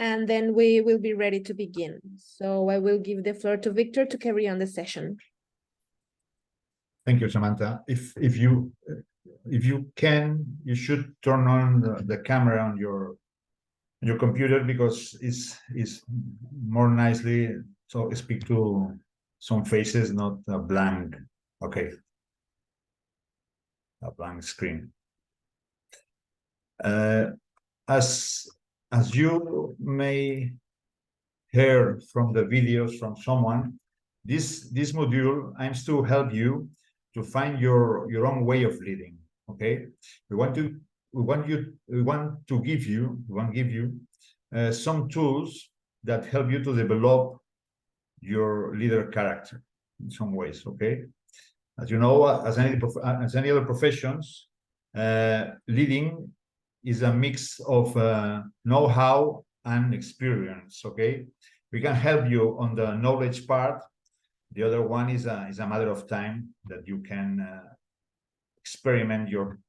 and then we will be ready to begin. So I will give the floor to Victor to carry on the session. Thank you, Samantha. If you can, you should turn on the camera on your computer, because it's more nicely, so speak to some faces, not a blank. Okay, a blank screen. As you may hear from the videos from someone, this module aims to help you to find your own way of leading. Okay, we want to give you some tools that help you to develop your leader character in some ways. Okay, as you know, as any other professions, leading is a mix of know-how and experience. Okay, we can help you on the knowledge part. The other one is a matter of time that you can experiment your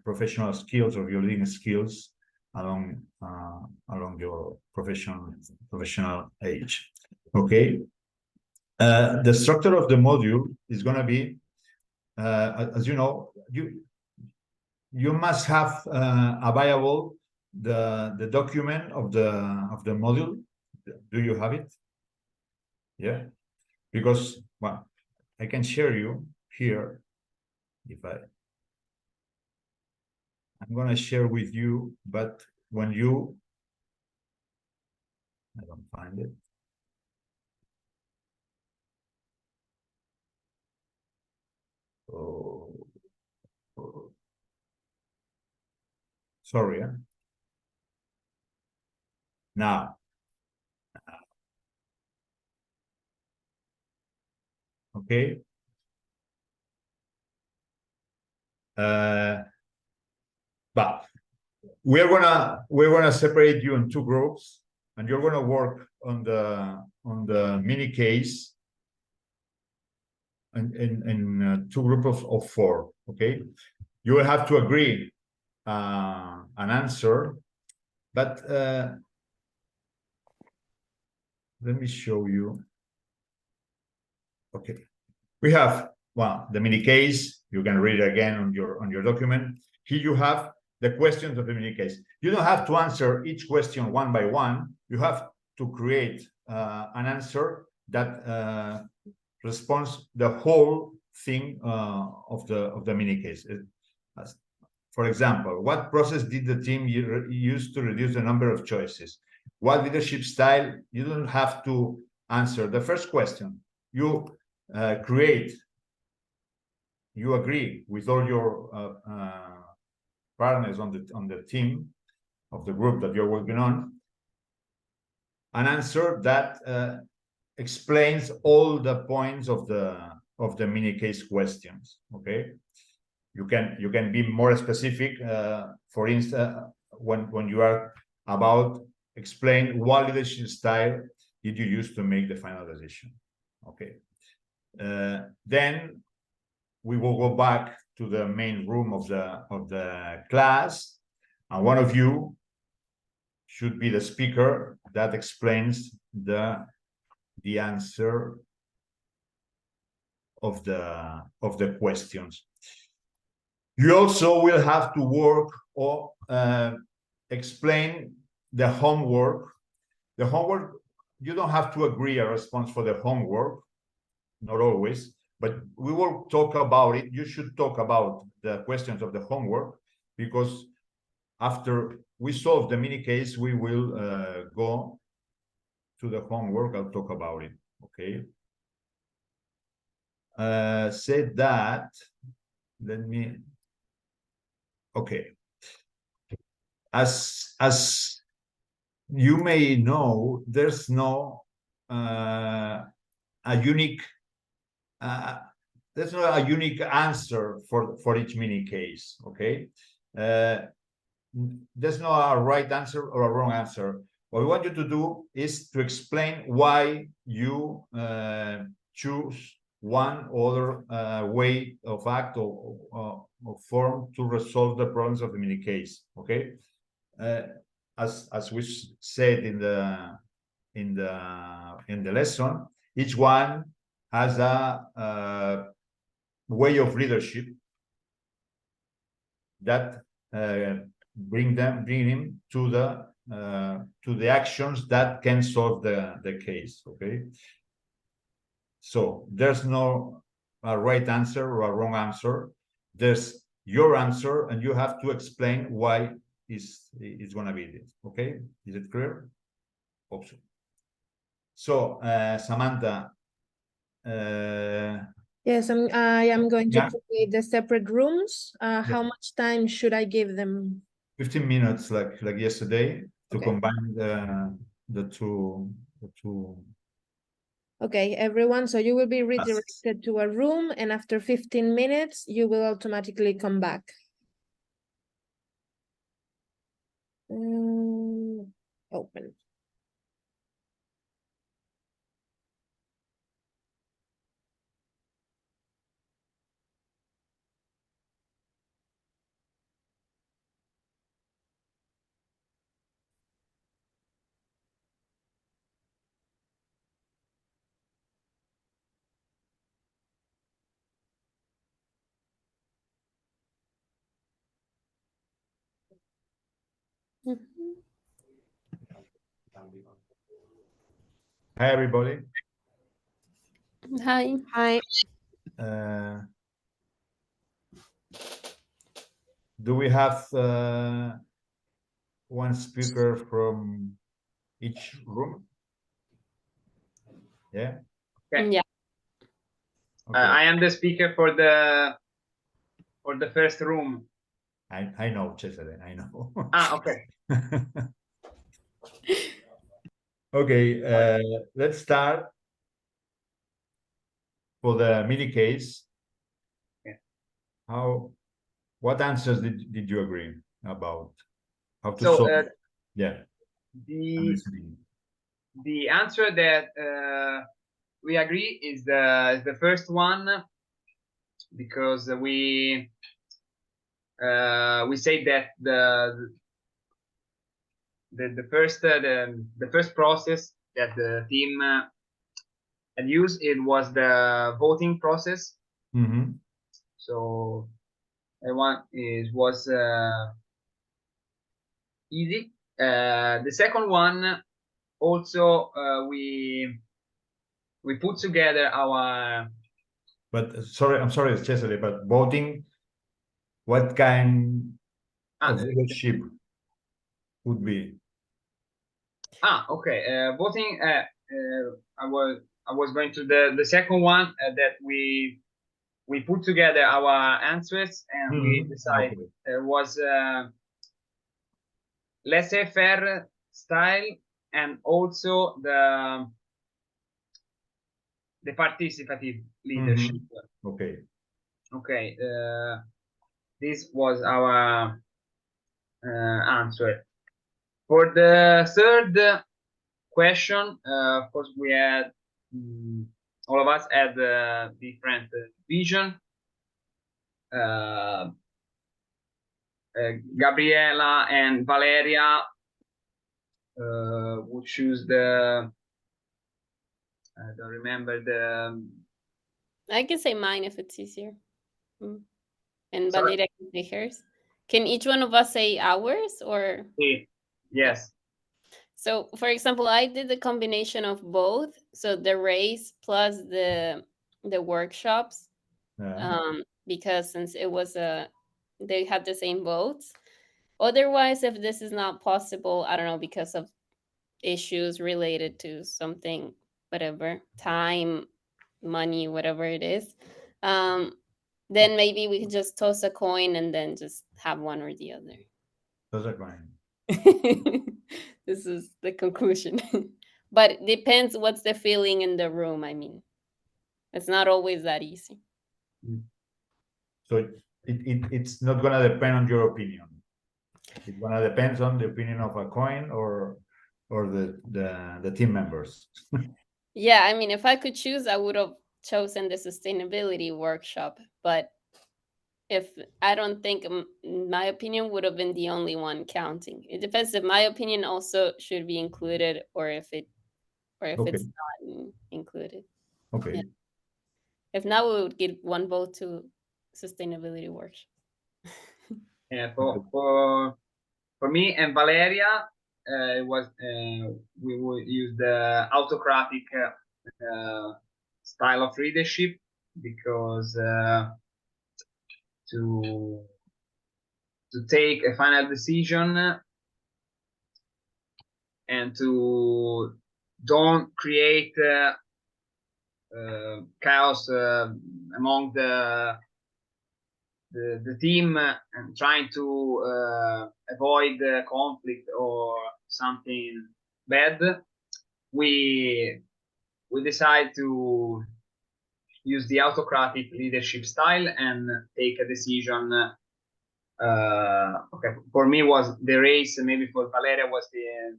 professional skills or your leading skills along your professional age. Okay, the structure of the module is going to be, as you know, you must have available the document of the module. Do you have it? Yeah, because, well, I can share you here. If I'm going to share with you, but when I don't find it. Oh, sorry. Now. Okay. But we're gonna separate you in two groups, and you're gonna work on the mini case in two groups of four. Okay, you will have to agree an answer, but let me show you. Okay, we have, well, the mini case. You can read it again on your document. Here you have the questions of the mini case. You don't have to answer each question one by one. You have to create an answer that responds the whole thing of the mini case. For example, what process did the team use to reduce the number of choices? What leadership style? You don't have to answer the first question. You you agree with all your partners on the team of the group that you're working on, an answer that explains all the points of the mini case questions. Okay, you can be more specific. For instance, when you are about explain what leadership style did you use to make the final decision. Okay, then we will go back to the main room of the class, and one of you should be the speaker that explains the answer of the questions. You also will have to work or explain the homework. The homework, you don't have to agree a response for the homework, not always, but we will talk about it. You should talk about the questions of the homework, because after we solve the mini case, we will go to the homework. I'll talk about it. Okay. Said that, let me. Okay. As you may know, there's no a unique. There's not a unique answer for each mini case. Okay. There's no a right answer or a wrong answer. What we want you to do is to explain why you choose one other way of act or form to resolve the problems of the mini case. Okay, as we said in the lesson, each one has a way of leadership that bring him to the actions that can solve the case. Okay, so there's no a right answer or a wrong answer. There's your answer, and you have to explain why it's going to be this. Okay, is it clear? Hope so. So Samantha, Yes, I am going to yeah. create the separate rooms. How much time should I give them? 15 minutes, like yesterday, to Okay. combine the two. Okay, everyone, so you will be redirected to a room, and after 15 minutes, you will automatically come back. Open. Hi, everybody. Hi. Hi. Do we have one speaker from each room? Yeah. Okay. Yeah. Okay. I am the speaker for the first room. I know, Cesare. I know. Okay. Okay. Let's start for the mini case. Yeah. What answers did you agree about? How to So, solve? Yeah. The answer that we agree is the first one, because we say that the first process that the team had used, it was the voting process. Mm-hmm. So that one was easy. The second one also, we put together our. But I'm sorry, Cesare, but voting, what kind of leadership would be? Okay. Voting. I was going to the second one, that we put together our answers, and we decided was laissez-faire style, and also the participative leadership. Okay. Okay. This was our answer. For the third question, of course, we had all of us had different vision. Gabriela and Valeria would choose the. I don't remember the. I can say mine if it's easier. And Sorry? Valeria can say hers. Can each one of us say ours or? Yes. So, for example, I did the combination of both. So the race plus the workshops, because since it was they had the same votes. Otherwise, if this is not possible, I don't know, because of issues related to something, whatever, time, money, whatever it is, then maybe we could just toss a coin and then just have one or the other. Toss a coin. This is the conclusion. But it depends what's the feeling in the room. I mean, it's not always that easy. So it's not gonna depend on your opinion. It's gonna depend on the opinion of a coin or the team members. Yeah, I mean, if I could choose, I would have chosen the sustainability workshop, but if I don't think my opinion would have been the only one counting. It depends if my opinion also should be included or if Okay. it's not included. Okay. Yeah. If not, we would give one vote to sustainability workshop. Yeah, for me and Valeria, it was we would use the autocratic style of leadership because to take a final decision and to don't create chaos among the team and trying to avoid conflict or something bad. We decide to use the autocratic leadership style and take a decision. Okay, for me was the race. Maybe for Valeria was the.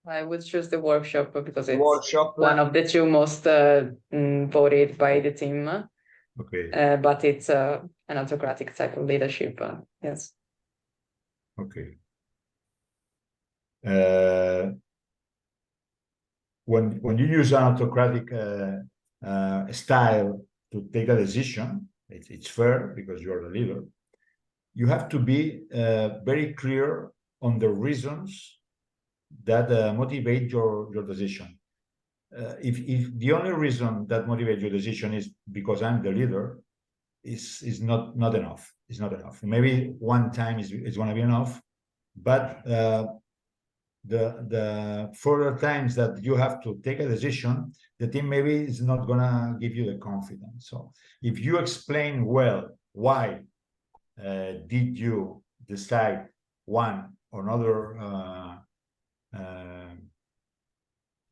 I would choose the workshop because it's workshop. one of the two most voted by the team. Okay. But it's an autocratic type of leadership. Yes. Okay. When you use an autocratic style to take a decision, it's fair because you're the leader. You have to be very clear on the reasons that motivate your decision. If the only reason that motivates your decision is because I'm the leader, is not enough. It's not enough. Maybe one time is going to be enough, but the further times that you have to take a decision, the team maybe is not going to give you the confidence. So if you explain well why did you decide one or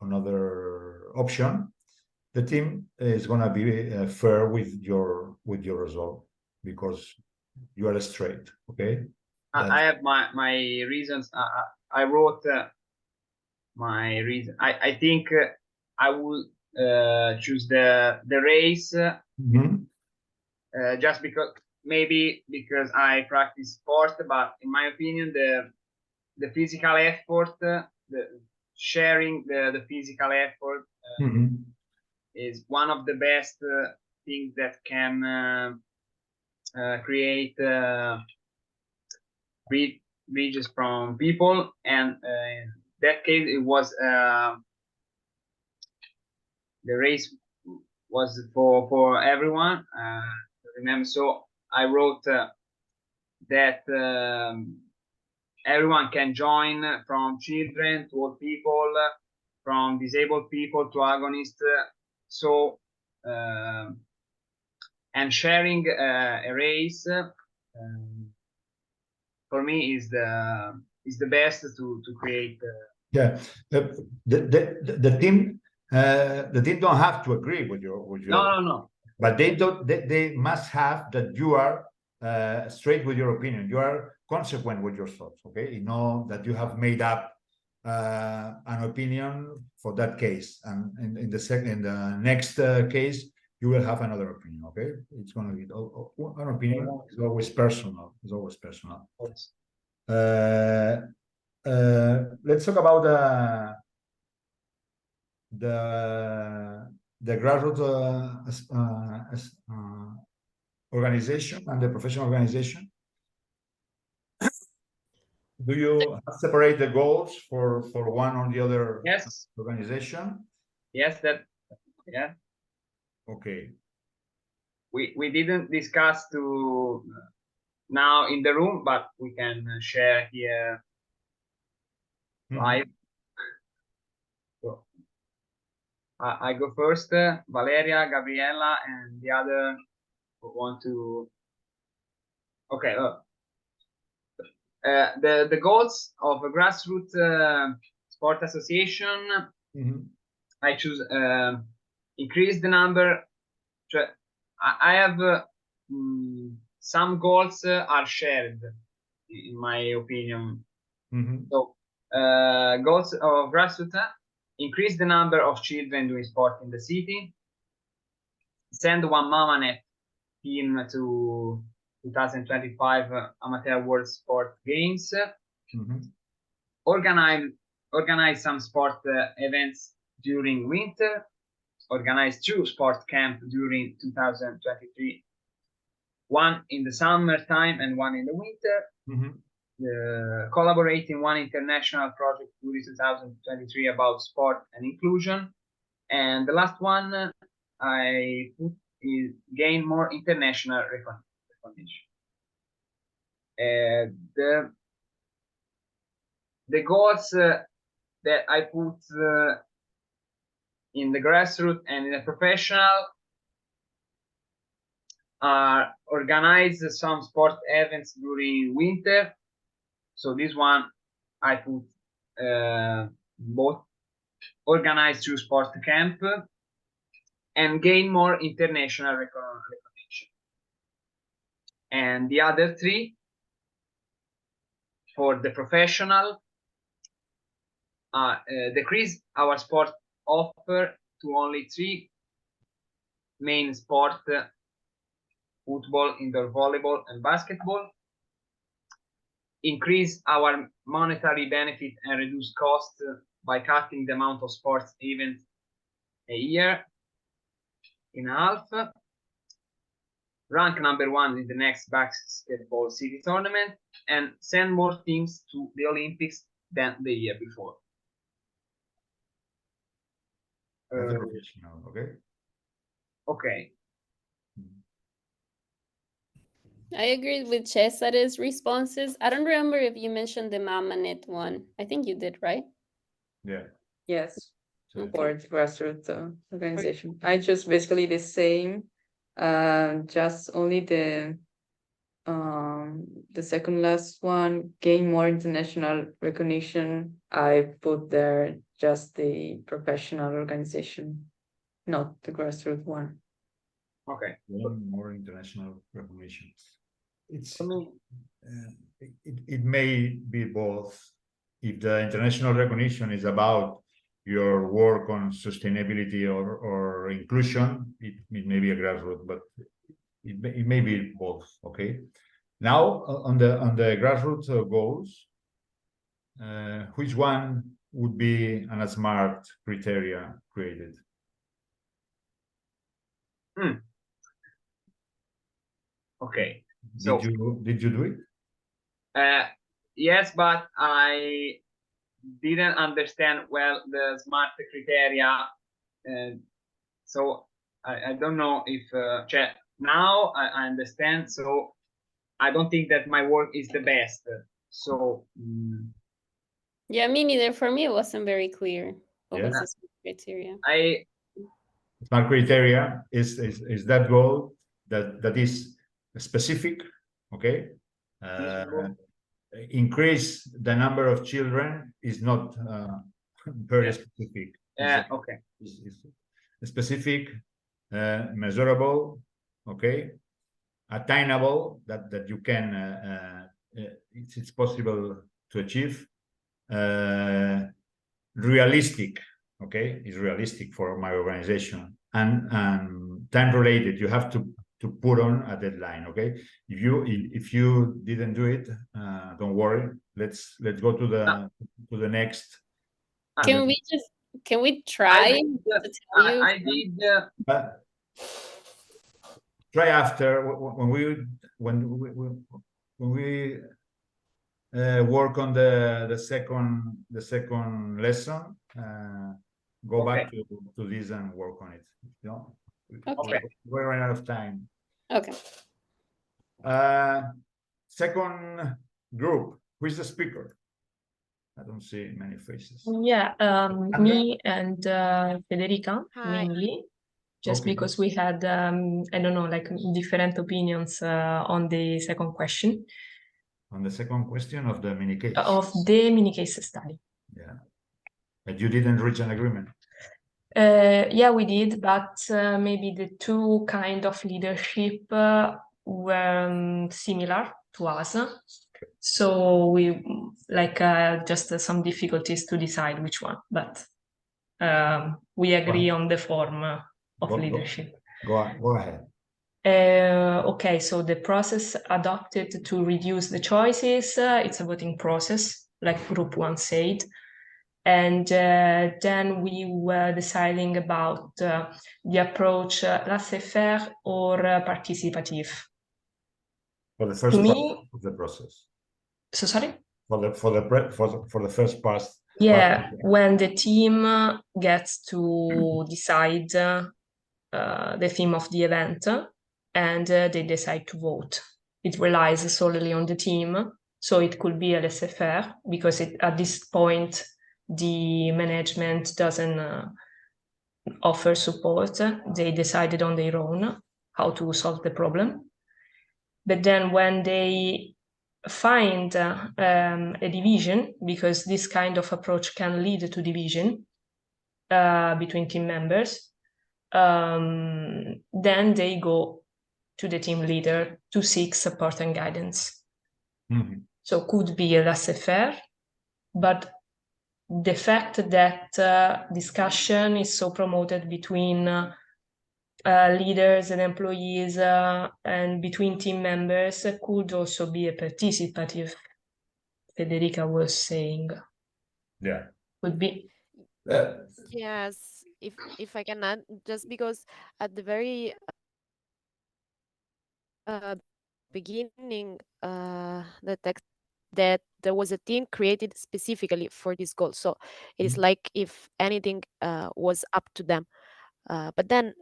another option, the team is going to be fair with your result because you are straight. Okay. I have my reasons. I wrote my reason. I think I will choose the race just because because I practice sport, but in my opinion the physical effort, the sharing the physical effort is one of the best things that can create bridges from people, and in that case it was the race was for everyone. Remember, so I wrote that everyone can join, from children to old people, from disabled people to agonists. So and sharing a race for me is the best to create. Yeah, the team don't have to agree with your No. But they must have that you are straight with your opinion. You are consequent with your thoughts. Okay, you know that you have made up an opinion for that case, and in the next case you will have another opinion. Okay, it's going to be an opinion. It's always personal. It's always personal. Let's talk about the grassroots organization and the professional organization. Do you separate the goals for one or the other organization? Yes, yeah. Okay. We didn't discuss to now in the room, but we can share here live. So, I go first. Valeria, Gabriella, and the other who want to. Okay. The goals of a grassroots sport association. I choose increase the number. I have some goals are shared, in my opinion. So goals of grassroots: increase the number of children doing sport in the city, send one mama net team to 2025 Amateur World Sport Games. Mhm. Organize some sport events during winter. Organize 2 sport camp during 2023. One in the summertime and one in the winter. Mhm. Collaborate in one international project during 2023 about sport and inclusion. And the last one I put is gain more international recognition. The goals that I put in the grassroots and in the professional are organize some sport events during winter. So this one I put both organize 2 sport camp and gain more international recognition. And the other 3 for the professional decrease our sport offer to only 3 main sport: football, indoor volleyball, and basketball. Increase our monetary benefit and reduce costs by cutting the amount of sports events a year in half. Rank number 1 in the next basketball city tournament, and send more teams to the Olympics than the year before. That's the professional, okay? Okay. I agree with Cesare's responses. I don't remember if you mentioned the MamaNet one. I think you did, right? Yeah. Yes, So for the grassroots organization. I just basically the same, just only the second last one, gain more international recognition. I put there just the professional organization, not the grassroots one. Okay. more international recognition. It's it may be both. If the international recognition is about your work on sustainability or inclusion, it may be a grassroots, but it may be both. Okay. Now on the grassroots goals, which one would be an smart criteria created? Okay. So Did you do it? yes, but I didn't understand well the smart criteria, so I don't know if now I understand. So I don't think that my work is the best. So Yeah, me neither. For me, it wasn't very clear what was Yeah. the criteria. Smart criteria is that goal that is specific, okay? Increase the number of children is not very specific. Okay. It's specific, measurable, okay? Attainable, that you can it's possible to achieve. Realistic, okay, is realistic for my organization, and time related. You have to put on a deadline, okay? If you didn't do it, don't worry. Let's go to the next. Can we try to tell you? I did. Try after when we work on the second lesson. Go back to this and work on it. You know? Okay. We're running out of time. Okay. Second group. Who is the speaker? I don't see many faces. Yeah, me and Federica Hi. mainly, just Okay. because we had I don't know, like different opinions on the second question On the second question of the mini case. of the mini case study. Yeah. But you didn't reach an agreement. Yeah, we did, but maybe the two kind of leadership were similar to us. So we like just some difficulties to decide which one, but we agree on the form of leadership. Go ahead. Okay, so the process adopted to reduce the choices, it's a voting process, like Group 1 said. And then we were deciding about the approach laissez-faire or participative. For the first To part me, of the process. so sorry? For the first part. Yeah, when the team gets to decide the theme of the event and they decide to vote. It relies solely on the team, so it could be a laissez-faire because at this point the management doesn't offer support. They decided on their own how to solve the problem. But then when they find a division, because this kind of approach can lead to division between team members, then they go to the team leader to seek support and guidance. Mhm. So could be a laissez-faire, but the fact that discussion is so promoted between leaders and employees and between team members could also be a participative. Federica was saying Yeah. could be. Yes, if I can add, just because at the very beginning, the text that there was a team created specifically for this goal. So it is like if anything was up to them. But then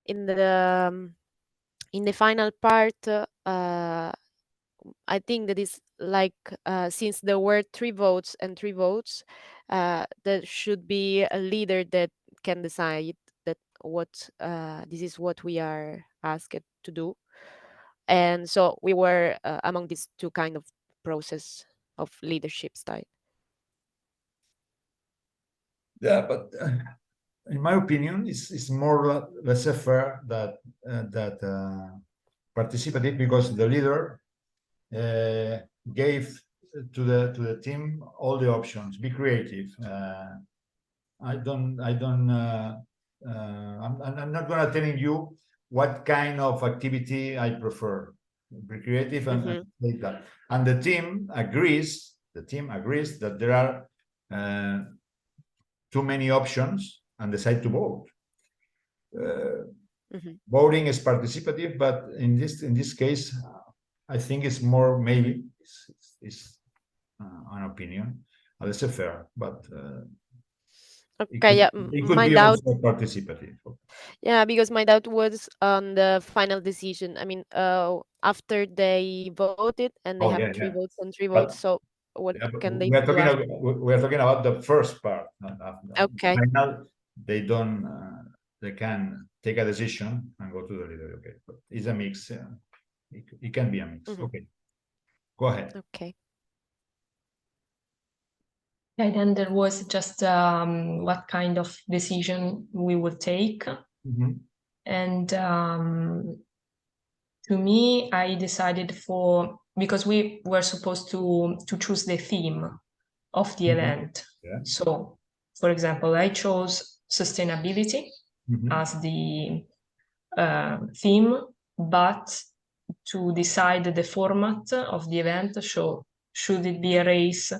in the final part, I think that is like since there were 3 votes and 3 votes, there should be a leader that can decide that what this is what we are asked to do. And so we were among these 2 kind of process of leadership style. Yeah, but in my opinion, it's more laissez-faire that participative because the leader gave to the team all the options. Be creative. I'm not gonna telling you what kind of activity I prefer. Be creative and like that. And the team agrees. The team agrees that there are too many options and decide to vote. Voting is participative, but in this case, I think it's more maybe it's an opinion. Laissez-faire, but Okay, yeah, it could my be doubt. also participative. Yeah, because my doubt was on the final decision. I mean, after they voted and they Oh, have yeah, 3 yeah. votes and 3 But- votes, so what Yeah, but can they we are do talking after? we are talking about the first part. Okay. Final, they don't. They can take a decision and go to the leader. Okay, but it's a mix. It can be a mix. Okay, go ahead. Okay. And then there was just what kind of decision we would take. And to me, I decided because we were supposed to choose the theme of the event. Yeah. So, for example, I chose sustainability as the theme, but to decide the format of the event, so should it be a race?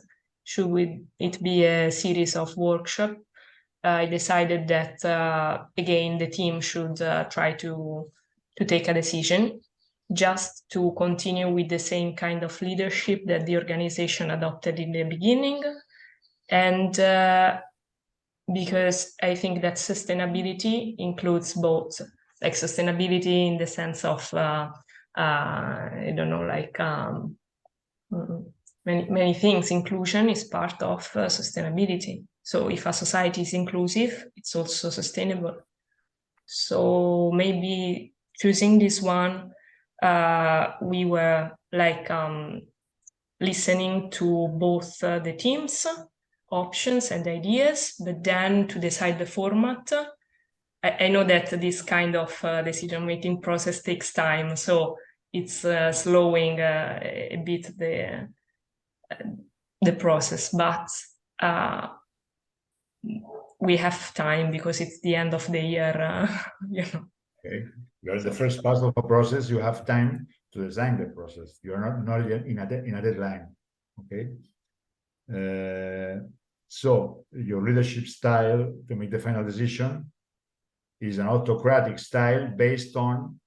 Should it be a series of workshops? I decided that again the team should try to take a decision, just to continue with the same kind of leadership that the organization adopted in the beginning, and because I think that sustainability includes both, like sustainability in the sense of I don't know, like many things. Inclusion is part of sustainability. So if a society is inclusive, it's also sustainable. So maybe choosing this one, we were like listening to both the teams' options and ideas, but then to decide the format. I know that this kind of decision-making process takes time, so it's slowing a bit the process, but we have time because it's the end of the year, you know. Okay. You are in the first part of a process. You have time to design the process. You are not yet in a deadline. Okay. So your leadership style to make the final decision is an autocratic style based on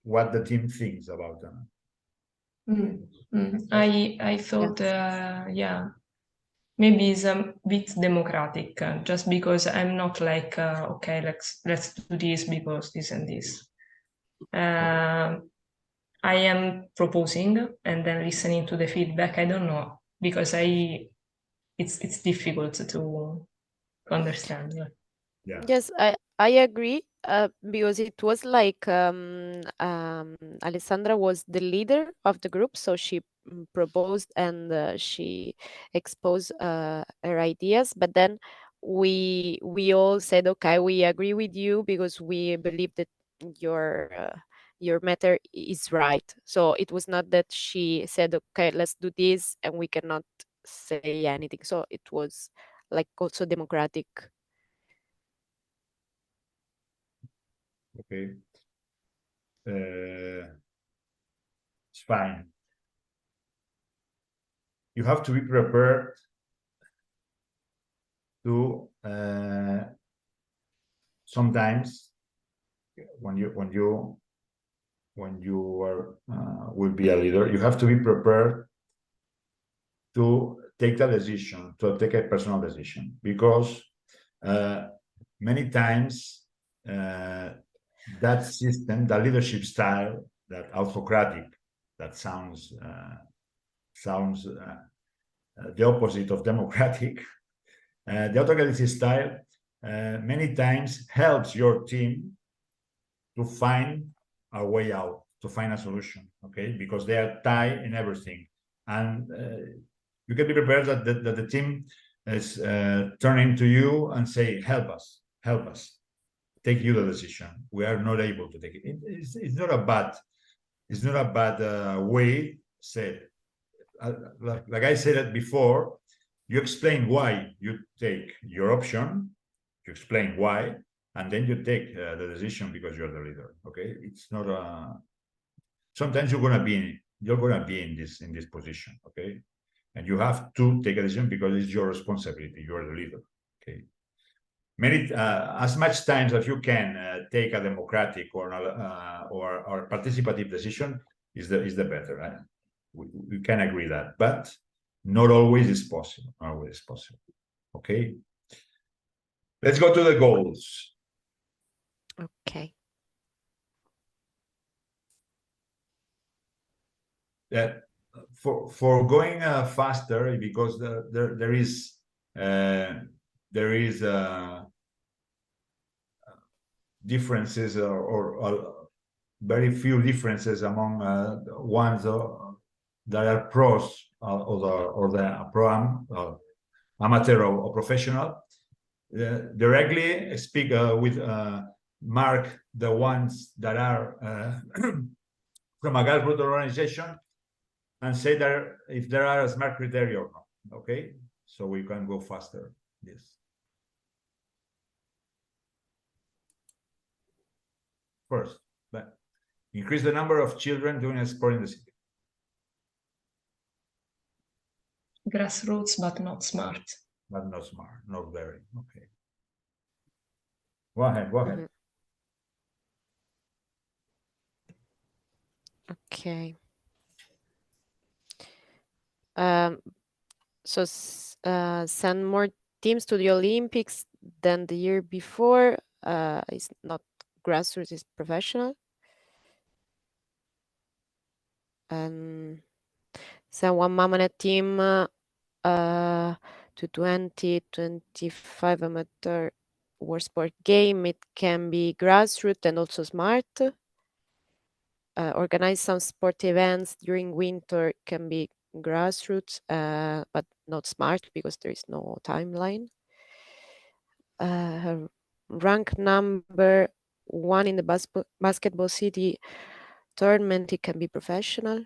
what the team thinks about them. I thought, yeah, maybe it's a bit democratic, just because I'm not like, okay, let's do this because this and this. I am proposing and then listening to the feedback. I don't know, because it's difficult to understand. Yeah. Yes, I agree, because it was like Alessandra was the leader of the group, so she proposed and she exposed her ideas, but then we all said, okay, we agree with you because we believe that your matter is right. So it was not that she said, okay, let's do this and we cannot say anything. So it was like also democratic. Okay. It's fine. You have to be prepared to sometimes when you are will be a leader, you have to be prepared to take a decision, to take a personal decision, because many times that system, that leadership style, that autocratic, that sounds the opposite of democratic. The autocratic style many times helps your team to find a way out, to find a solution, okay? Because they are tied in everything. And you can be prepared that the team is turning to you and say, help us, take you the decision. We are not able to take it. It's not a bad way said. Like I said it before, you explain why you take your option, you explain why, and then you take the decision because you're the leader. Okay, it's not a. Sometimes you're gonna be in this position. Okay, and you have to take a decision because it's your responsibility. You are the leader. Okay, many as much times as you can take a democratic or participative decision is the better. Right? We can agree that, but not always is possible. Not always is possible. Okay. Let's go to the goals. Okay. For going faster, because there is differences or very few differences among ones that are pros or the pro amateur or professional. Directly speak with mark the ones that are from a grassroots organization and say that if there are smart criteria or not. Okay, so we can go faster. Yes. First, but increase the number of children doing a sport in the city. Grassroots, but not smart. But not smart, not very. Okay. Go ahead. Okay. So send more teams to the Olympics than the year before. It's not grassroots, it's professional. And send one Mamanet team to 2025 amateur war sport game. It can be grassroots and also smart. Organize some sport events during winter, can be grassroots, but not smart because there is no timeline. Rank number 1 in the basketball city tournament, it can be professional.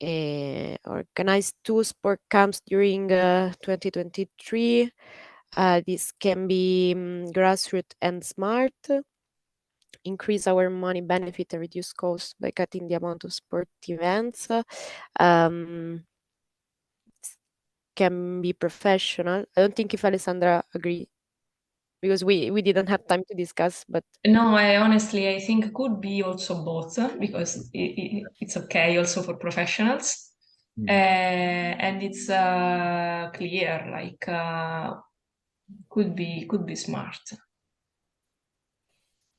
Organize 2 sport camps during 2023. This can be grassroots and smart, increase our money benefit and reduce costs by cutting the amount of sport events. Can be professional. I don't think if Alessandra agree, because we didn't have time to discuss, but No, I honestly, I think could be also both, because it's okay also for professionals. And it's clear, like could be smart.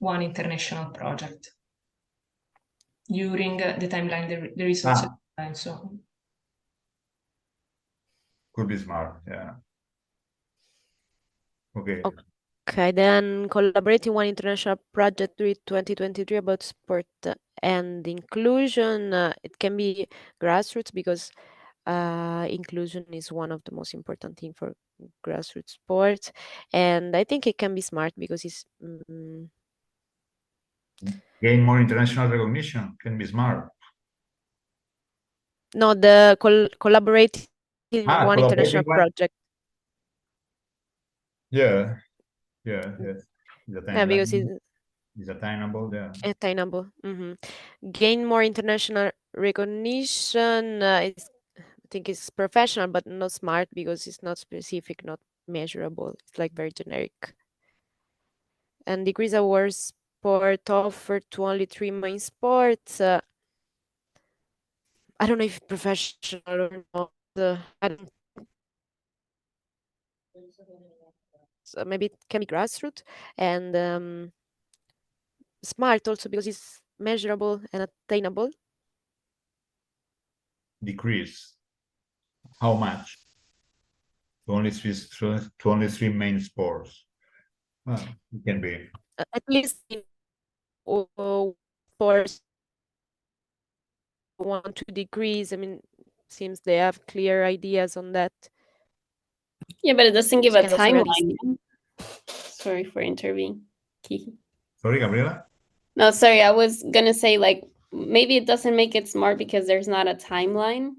One international project. During the timeline, there is also time, so Could be smart, yeah. Okay. okay, then collaborating one international project with 2023 about sport and inclusion. It can be grassroots because inclusion is one of the most important thing for grassroots sports, and I think it can be smart because it's Gain more international recognition, can be smart. no, the collaborating one international Collaborating one? project. Yeah, yes. The Yeah, because timeline it's is attainable, yeah. attainable. Gain more international recognition. I think it's professional, but not smart because it's not specific, not measurable. It's like very generic. And decrease our sport offered to only 3 main sports. I don't know if professional or not. I don't. So maybe it can be grassroots and smart also because it's measurable and attainable. Decrease. How much? To only three main sports. Well, it can be. At least in sports want to decrease. I mean, seems they have clear ideas on that. Yeah, but it doesn't give So a kind of realistic. timeline. Sorry for intervening, Kiki. Sorry, Gabriela? No, sorry, I was gonna say like maybe it doesn't make it smart because there's not a timeline.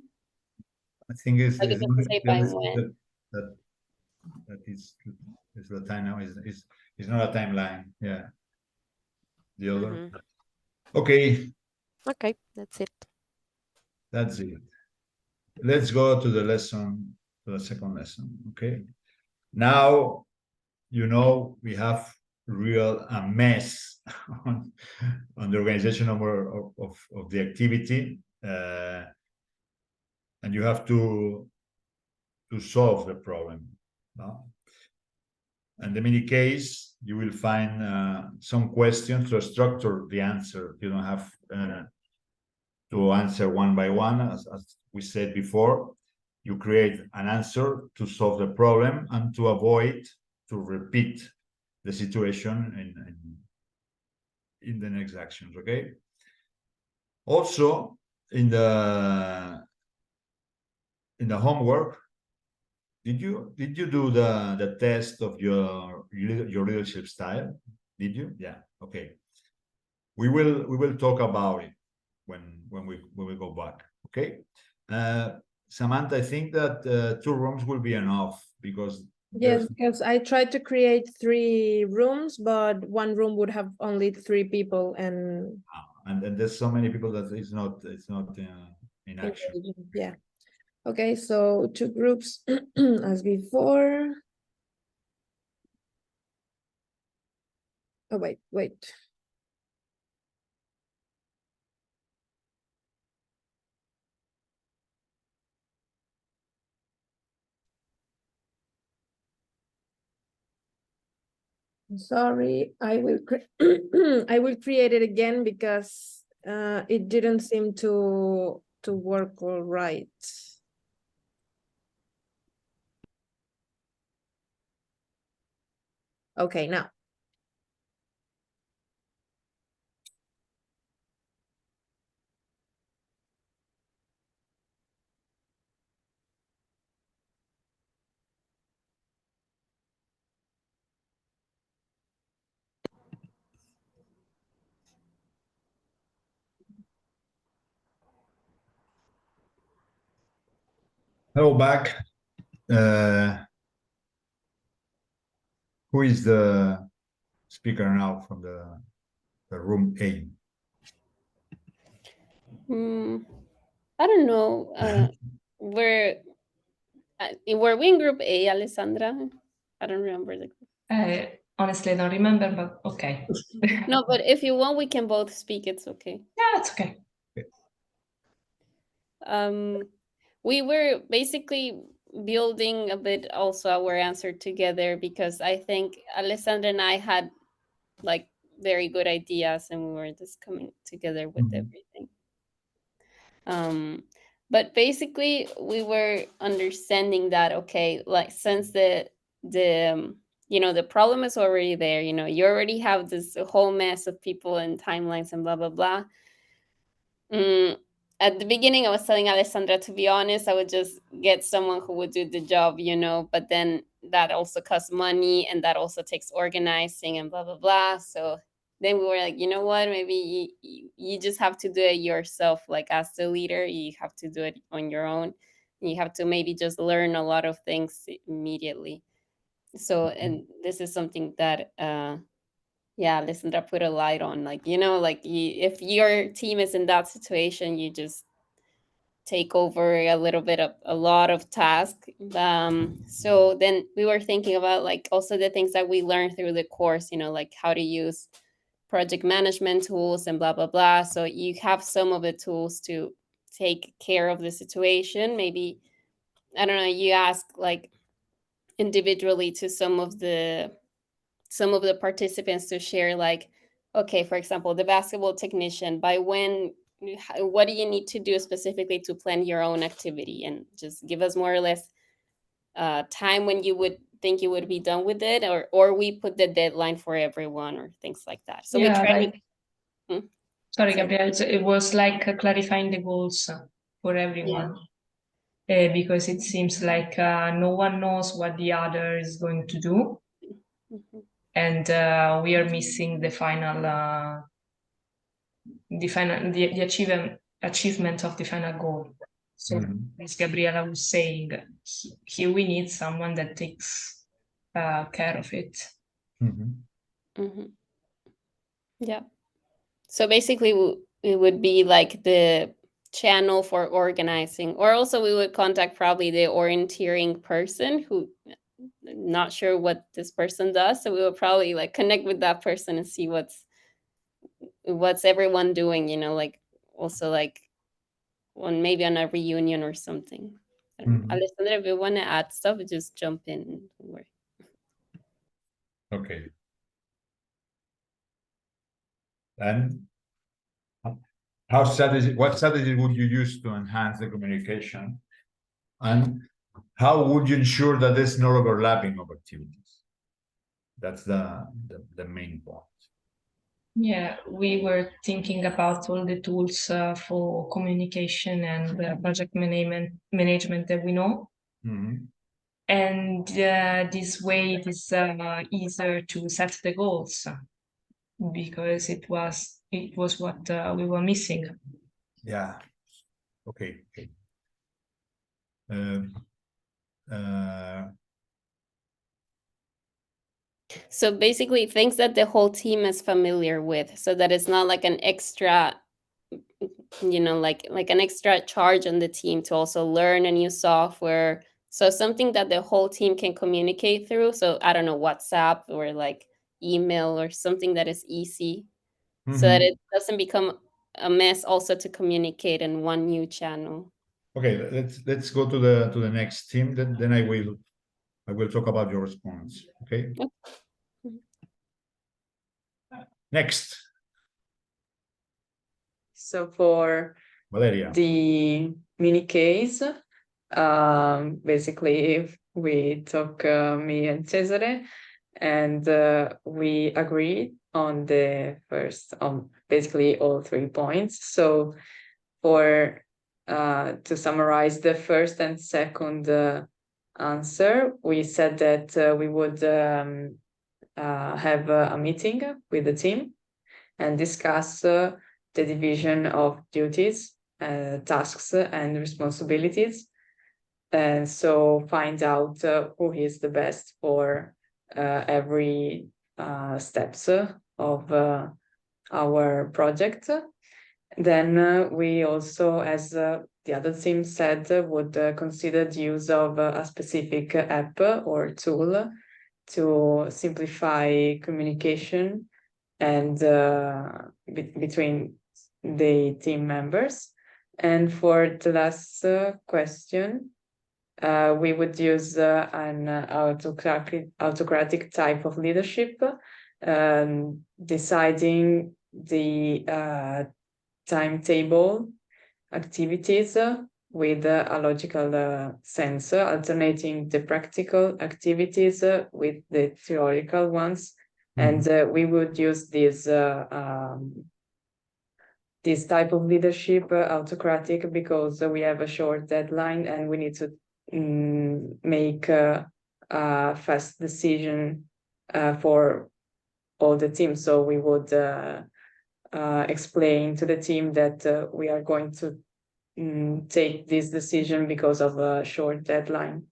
I think it's Like it doesn't say by when. that is the time now is not a timeline. Yeah. The other. Okay, Okay, that's it. that's it. Let's go to the lesson, to the second lesson. Okay. Now, you know, we have a mess on the organization of the activity, and you have to solve the problem. No? And in many cases, you will find some questions to structure the answer. You don't have to answer one by one, as we said before. You create an answer to solve the problem and to avoid to repeat the situation in the next actions. Okay. Also, in the homework, did you do the test of your leadership style? Did you? Yeah. Okay. We will talk about it when we go back. Okay. Samantha, I think that 2 rooms will be enough because Yes, because I tried to create 3 rooms, but one room would have only 3 people and there's so many people that it's not in action. Yeah. Okay, so 2 groups as before. Oh, wait. Sorry, I will I will create it again because it didn't seem to work all right. Okay, now. Hello back. Who is the speaker now from the room A? I don't know. Were we in group A, Alessandra? I don't remember the group. I honestly don't remember, but okay. No, but if you want, we can both speak. It's okay. Yeah, it's okay. We were basically building a bit also our answer together, because I think Alessandra and I had like very good ideas, and we were just coming together with Mhm. everything. But basically we were understanding that, okay, like since the the problem is already there, you already have this whole mess of people and timelines and blah blah blah. At the beginning, I was telling Alessandra, to be honest, I would just get someone who would do the job, but then that also costs money, and that also takes organizing and blah blah blah. So then we were like, you know what, maybe you just have to do it yourself. Like, as the leader, you have to do it on your own. You have to maybe just learn a lot of things immediately. So, and this is something that Alessandra put a light on, like, if your team is in that situation, you just take over a little bit of a lot of tasks. So then we were thinking about like also the things that we learned through the course, like how to use project management tools and blah blah blah. So you have some of the tools to take care of the situation. Maybe, I don't know, you ask like individually to some of the participants to share, like, okay, for example, the basketball technician, by when, what do you need to do specifically to plan your own activity, and just give us more or less time when you would think you would be done with it, or we put the deadline for everyone, or things like that. So we Yeah, try like, to sorry, Sorry. Gabrielle, so it was like clarifying the goals for everyone. Because it seems like no one knows what the other is going to do, Mhm. and we are missing the achievement of the final goal. So, as Gabriela was saying, here we need someone that takes care of it. Mhm. Yeah. So basically, it would be like the channel for organizing, or also we would contact probably the orienteering person, who not sure what this person does. So we would probably like connect with that person and see what's everyone doing, like also like maybe on a reunion or something. I don't know. Alessandra, if you want to add stuff, just jump in. Don't worry. Okay. And what strategy would you use to enhance the communication? And how would you ensure that there's no overlapping of activities? That's the main point. Yeah, we were thinking about all the tools for communication and project management that we know. And this way it is easier to set the goals, because it was what we were missing. Yeah. Okay. So basically, things that the whole team is familiar with, so that it's not like an extra, like an extra charge on the team to also learn a new software. So something that the whole team can communicate through. So I don't know, WhatsApp or like email, or something that is easy, so that it doesn't become a mess also to communicate in one new channel. Okay, let's go to the next team. Then I will talk about your response. Okay. Next. So for Valeria. the mini case, basically we took me and Cesare, and we agreed on the first, basically all 3 points. So for to summarize the first and second answer, we said that we would have a meeting with the team and discuss the division of duties, tasks, and responsibilities. And so find out who is the best for every steps of our project. Then we also, as the other team said, would consider the use of a specific app or tool to simplify communication and between the team members. And for the last question, we would use an autocratic type of leadership, deciding the timetable activities with a logical sense, alternating the practical activities with the theoretical ones. And we would use this type of leadership, autocratic, because we have a short deadline and we need to make a fast decision for all the team. So we would explain to the team that we are going to take this decision because of a short deadline.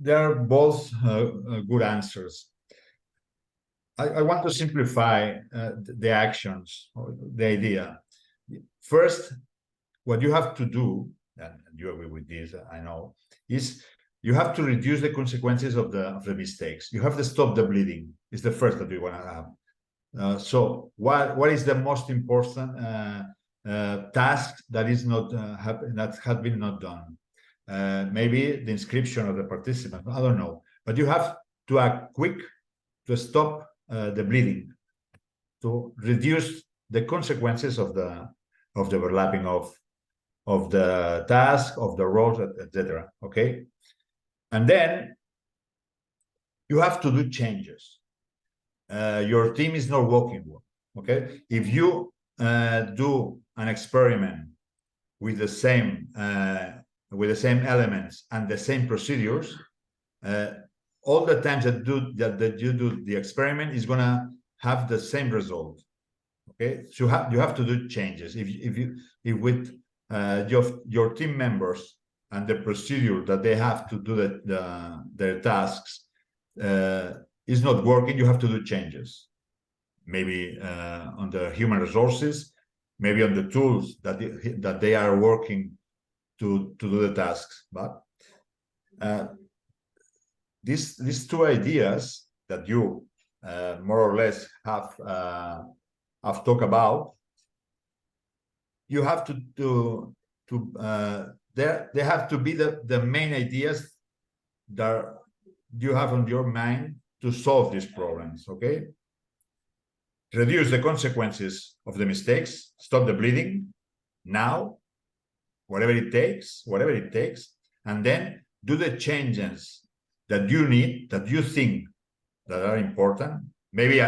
They're both good answers. I want to simplify the actions, or the idea. First, what you have to do, and you agree with this, I know, is you have to reduce the consequences of the mistakes. You have to stop the bleeding. It's the first that you want to have. So what is the most important task that is not that has been not done? Maybe the inscription of the participant. I don't know, but you have to act quick to stop the bleeding, to reduce the consequences of the overlapping of the task, of the roles, etc. Okay, and then you have to do changes. Your team is not working well. Okay, if you do an experiment with the same elements and the same procedures, all the times that you do the experiment is gonna have the same result. Okay, so you have to do changes. If with your team members and the procedure that they have to do their tasks is not working, you have to do changes. Maybe on the human resources, maybe on the tools that they are working to do the tasks. But these two ideas that you more or less have talked about, you have they have to be the main ideas that you have on your mind to solve these problems. Okay, reduce the consequences of the mistakes, stop the bleeding now, whatever it takes, and then do the changes that you need, that you think that are important. Maybe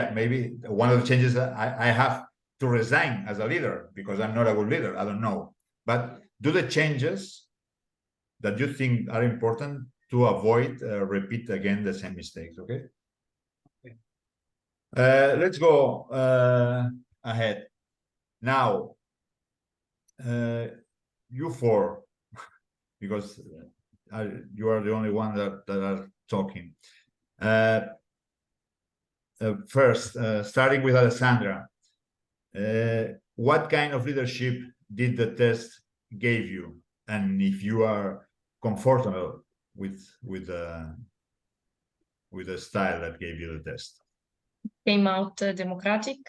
one of the changes that I have to resign as a leader because I'm not a good leader. I don't know, but do the changes that you think are important to avoid repeat again the same mistakes. Okay. Let's go ahead now. You four, because you are the only one that are talking. First, starting with Alessandra, what kind of leadership did the test give you, and if you are comfortable with the style that gave you the test? Came out democratic.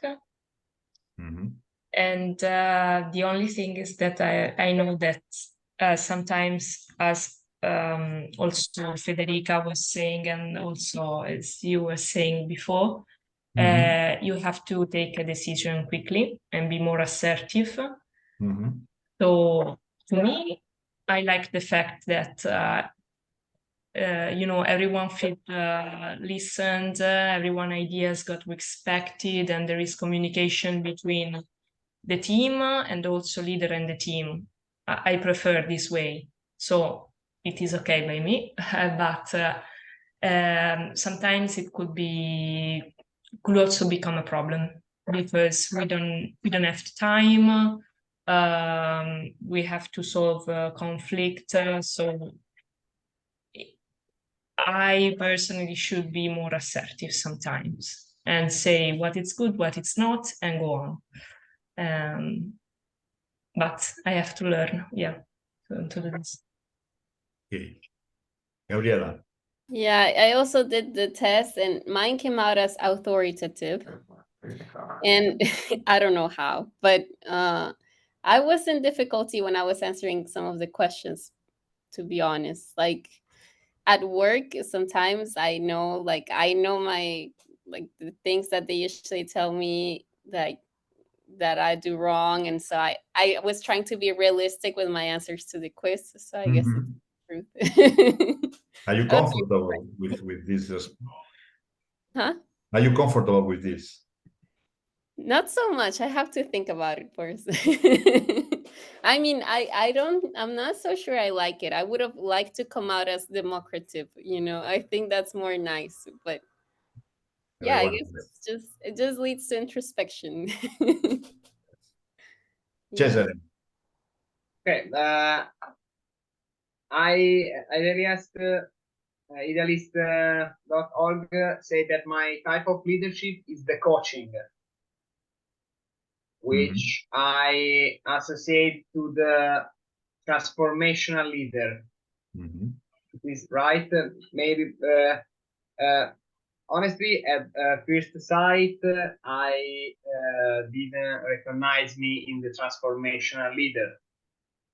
And the only thing is that I know that sometimes, as also Federica was saying, and also as you were saying before, you have to take a decision quickly and be more assertive. So to me, I like the fact that everyone listened, everyone ideas got respected, and there is communication between the team and also leader and the team. I prefer this way, so it is okay by me. But sometimes it could also become a problem because we don't have time. We have to solve conflict, so I personally should be more assertive sometimes and say what is good, what it's not, and go on. But I have to learn, yeah, to do this. Okay. Gabriela. Yeah, I also did the test and mine came out as authoritative. And I don't know how, but I was in difficulty when I was answering some of the questions, to be honest. Like at work, sometimes I know my like the things that they usually tell me that I do wrong. And so I was trying to be realistic with my answers to the quiz. So I guess it's Mhm. the truth. Are you Okay. comfortable with this? Huh? Are you comfortable with this? Not so much. I have to think about it first. I mean, I'm not so sure I like it. I would have liked to come out as democrative, I think that's more nice, but yeah, I Everyone guess does. it just leads to introspection. Yeah. Cesare. Okay. Idealist, idealist.org say that my type of leadership is the coaching, which I associate to the transformational leader. Mhm. Is right? Maybe honestly, at first sight, I didn't recognize me in the transformational leader,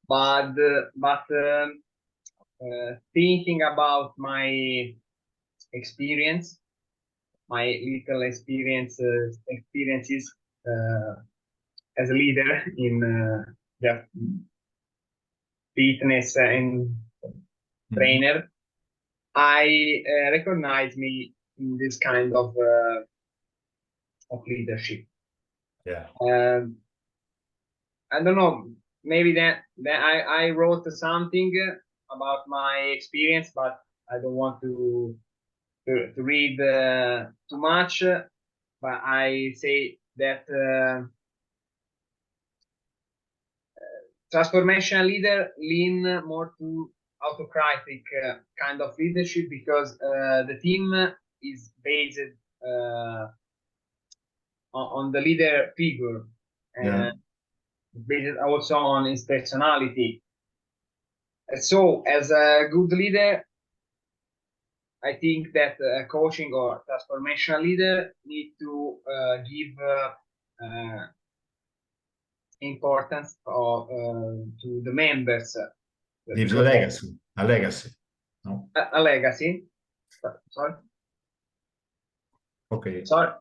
but thinking about my experience, my little experiences as a leader in the fitness and trainer, I recognize me in this kind of leadership. Yeah. I don't know. Maybe that I wrote something about my experience, but I don't want to read too much. But I say that transformation leader lean more to autocratic kind of leadership because the team is based on the leader figure Yeah. and based also on his personality. So, as a good leader, I think that a coaching or transformational leader need to give importance to the members. Leaves a legacy. A legacy. No. A legacy. Sorry. Okay. Sorry.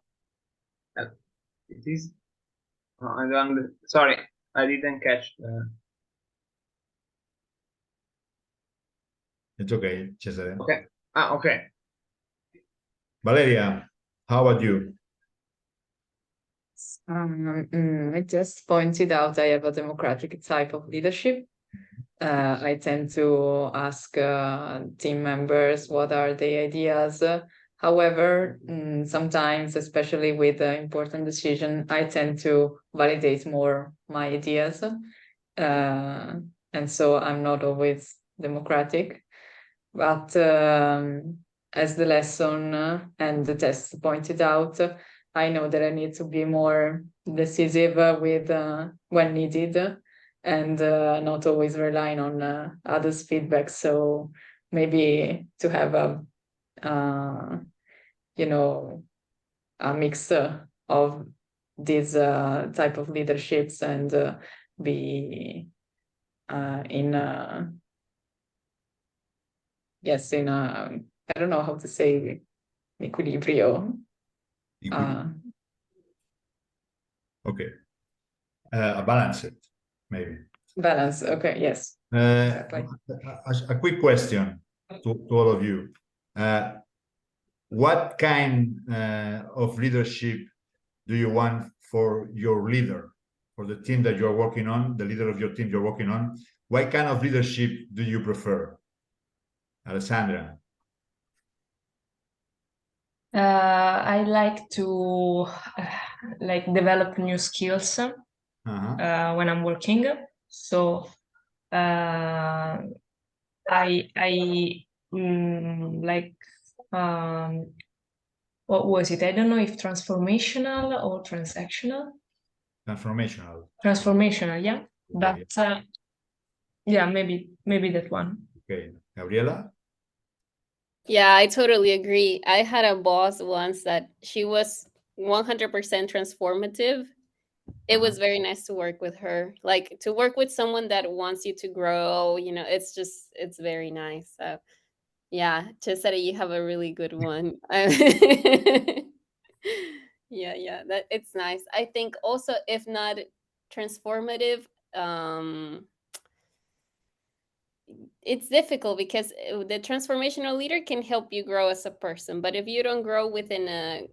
It is. I don't. Sorry, I didn't catch. It's okay, Cesare. Okay. Okay. Valeria, how about you? I just pointed out I have a democratic type of leadership. I tend to ask team members what are the ideas. However, sometimes, especially with important decision, I tend to validate more my ideas. And so I'm not always democratic. But as the lesson and the test pointed out, I know that I need to be more decisive with when needed and not always relying on others' feedback. So maybe to have a mix of these type of leaderships and be in I don't know how to say equilibrio. Okay. A balanced, maybe. Balance. Okay. Yes. Exactly. A quick question to all of you. What kind of leadership do you want for your leader, for the team that you're working on, the leader of your team you're working on? What kind of leadership do you prefer? Alessandra? I like to develop new skills when I'm working. So I like what was it? I don't know if transformational or transactional. Transformational. Transformational, yeah. Okay. But yeah, maybe that one. Okay, Gabriela. Yeah, I totally agree. I had a boss once that she was 100% transformative. It was very nice to work with her. Like to work with someone that wants you to grow, it's very nice. So yeah, Cesare, you have a really good one. Yeah, that it's nice. I think also if not transformative, it's difficult because the transformational leader can help you grow as a person, but if you don't grow within a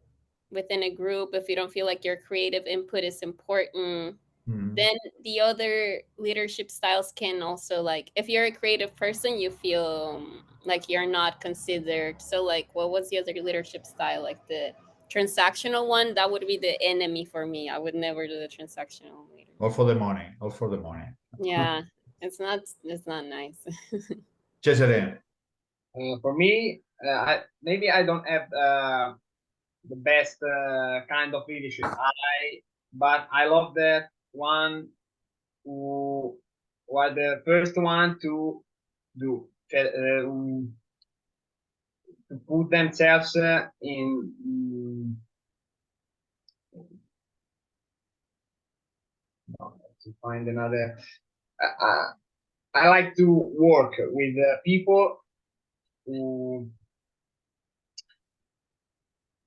group, if you don't feel like your creative input is important, then the other leadership styles can also, like, if you're a creative person, you feel like you're not considered. So like, what was the other leadership style? Like the transactional one, that would be the enemy for me. I would never do the transactional leader. All for the money. All for the money. Yeah, it's not nice. Cesare. For me, maybe I don't have the best kind of leadership. But I love that one who was the first one to do to put themselves to find another. I like to work with people who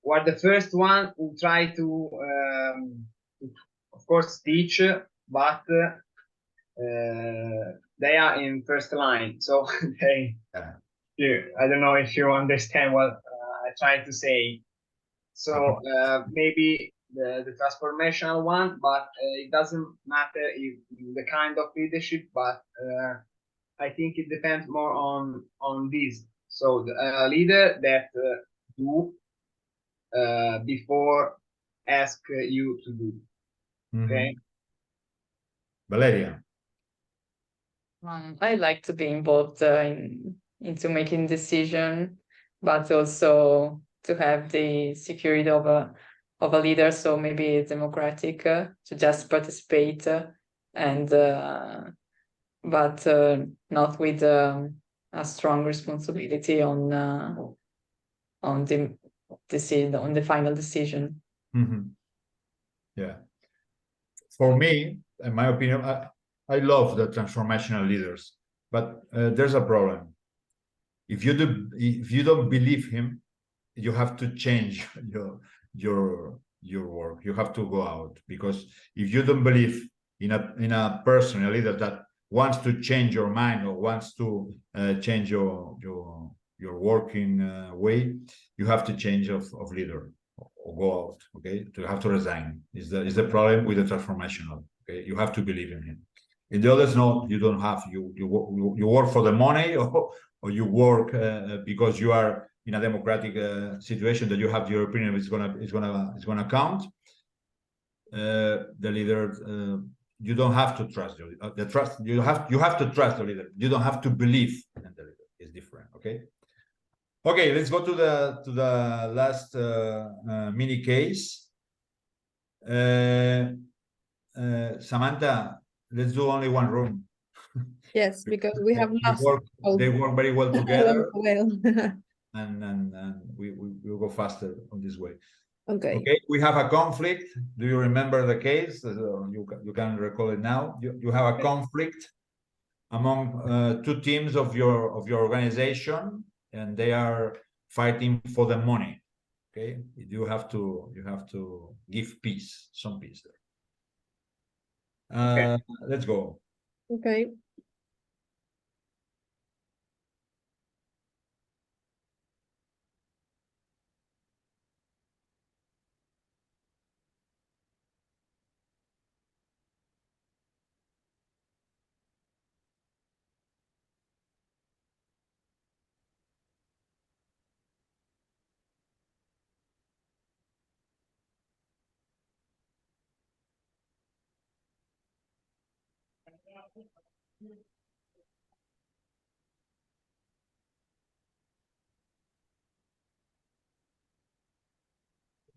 were the first one who try to, of course, teach, but they are in first line, so they. Yeah. I don't know if you understand what I try to say. So maybe the transformational one, but it doesn't matter if the kind of leadership, but I think it depends more on this. So the leader that do before ask you to do. Okay. Valeria. I like to be involved into making decision, but also to have the security of a leader. So maybe democratic to just participate and but not with a strong responsibility on the decision, on the final decision. Yeah. For me, in my opinion, I love the transformational leaders, but there's a problem. If you don't believe him, you have to change your work. You have to go out, because if you don't believe in a person, a leader that wants to change your mind or wants to change your working way, you have to change of leader or go out. Okay, you have to resign. Is the problem with the transformational? Okay, you have to believe in him. In the others, no, you don't have. You work for the money, or you work because you are in a democratic situation that you have your opinion is gonna count. The leader, you don't have to trust the trust. You have to trust the leader. You don't have to believe in the leader. It's different. Okay. Okay, let's go to the last mini case. Samantha, let's do only one room. Yes, because we have lost. They work very well together. Well. and we'll go faster on this way. Okay. Okay, we have a conflict. Do you remember the case? You can recall it now. You have a conflict among two teams of your organization, and they are fighting for the money. Okay, you have to give peace, some peace there. Okay. Let's go. Okay.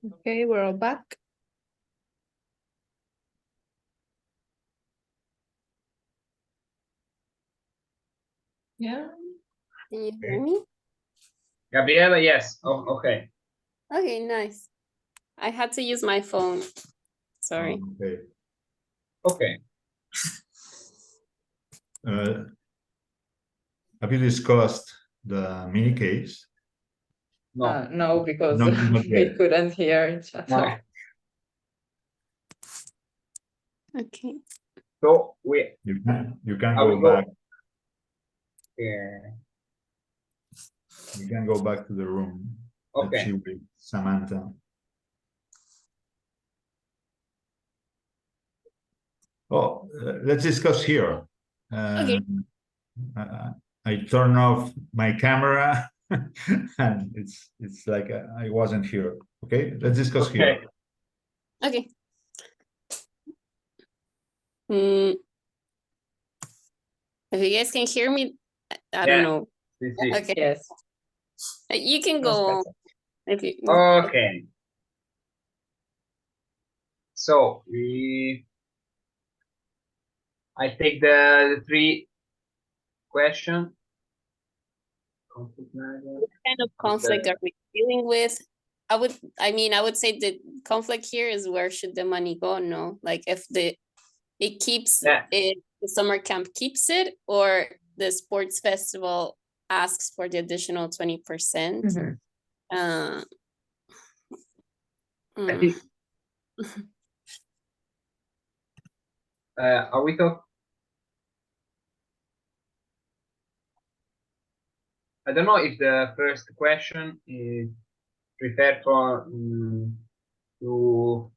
Okay, we're all back. Yeah. Can you hear me? Gabriela, yes. Oh, okay. Okay, nice. I had to use my phone. Sorry. Okay. Okay. Have you discussed the mini case? No. No, because Not we yet. couldn't hear each other. No. Okay. So we You can I will go go. back. Yeah. You can go back to the room. Let's Okay. see with Samantha. Oh, let's discuss here. Okay. I turn off my camera and it's like I wasn't here. Okay, let's discuss Okay. here. Okay. Mm. If you guys can hear me, I don't Yeah. know. This is- Okay. Yes. You can Much go on. better. If you, Okay. So I take the three question. Conflict management. What kind of conflict are we dealing with? I would say the conflict here is where should the money go? No, like if it keeps Yeah. it, the summer camp keeps it, or the sports festival asks for the additional 20%. Mhm. Uh, I mm, think. Are we talk? I don't know if the first question is referred for to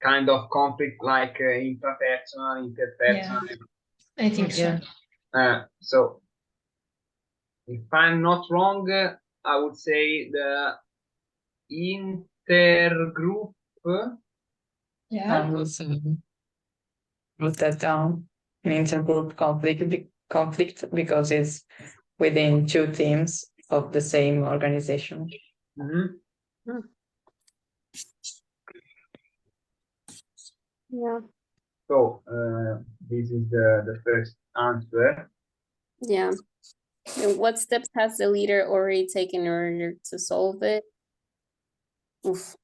kind of conflict like intrapersonal, interpersonal. I think so. Yeah. So if I'm not wrong, I would say the intergroup. Yeah. I will put that down. An intergroup conflict because it's within two teams of the same organization. Mhm. yeah, So this is the first answer. yeah. And what steps has the leader already taken in order to solve it? Oof.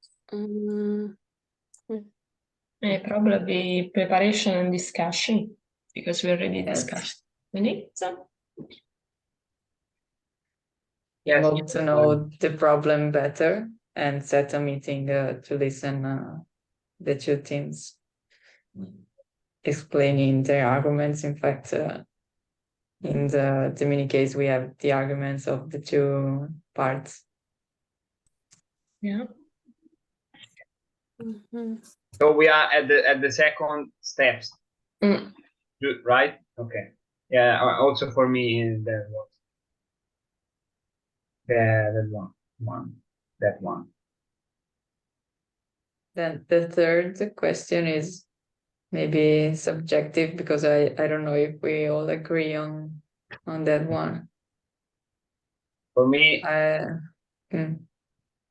Probably preparation and discussion because we already Yes. discussed. We need some. Yes. Want to know the problem better and set a meeting to listen the two teams explaining their arguments. In fact, in the mini case, we have the arguments of the two parts. Yeah. Mhm. So we are at the second steps, Mm. right? Okay. Yeah. Also for me, that was that one. Then the third question is maybe subjective because I don't know if we all agree on that one. For me,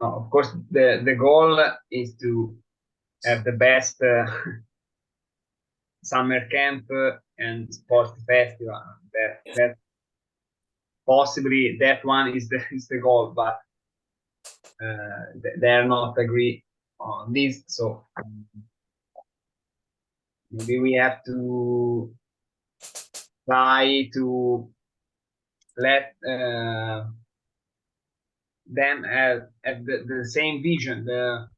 of course, the goal is to have the best summer camp and sport festival. That possibly that one is the goal, but they are not agree on this. So maybe we have to try to let them have the same vision, the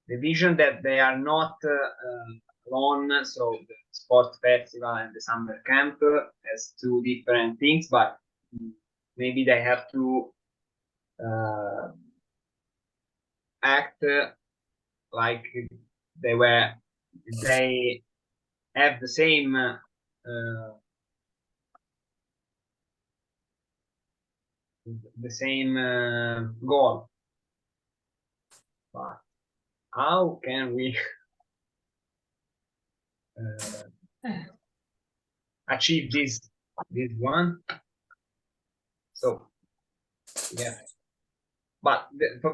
vision that they are not alone. So the sport festival and the summer camp as two different things, but maybe they have to act like they have the same goal. But how can we achieve this one? So yeah, but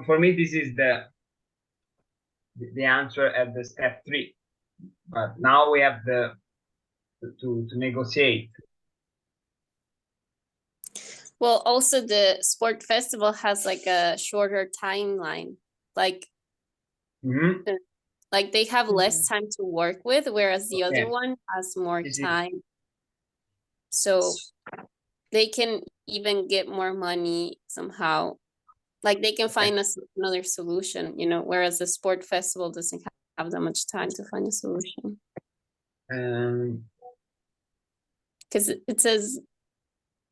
for me this is the answer at the step 3. But now we have to negotiate. Well, also the sport festival has like a shorter timeline. Like Mhm. like they have less time to work with, whereas the other Okay. one has more Is it- time. So they can even get more money somehow. Like they can find us another solution, you know, whereas the sport festival doesn't have that much time to find a solution. Because it says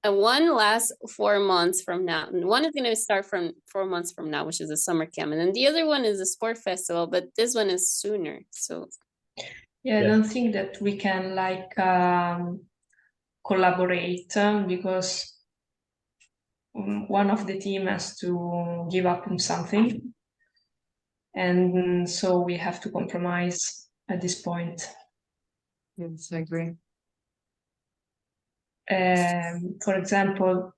one lasts 4 months from now, and one is going to start from 4 months from now, which is a summer camp, and then the other one is a sport festival, but this one is sooner. So Yeah, I Yeah. don't think that we can like collaborate because one of the team has to give up on something, and so we have to compromise at this point. Yes, I agree. For example,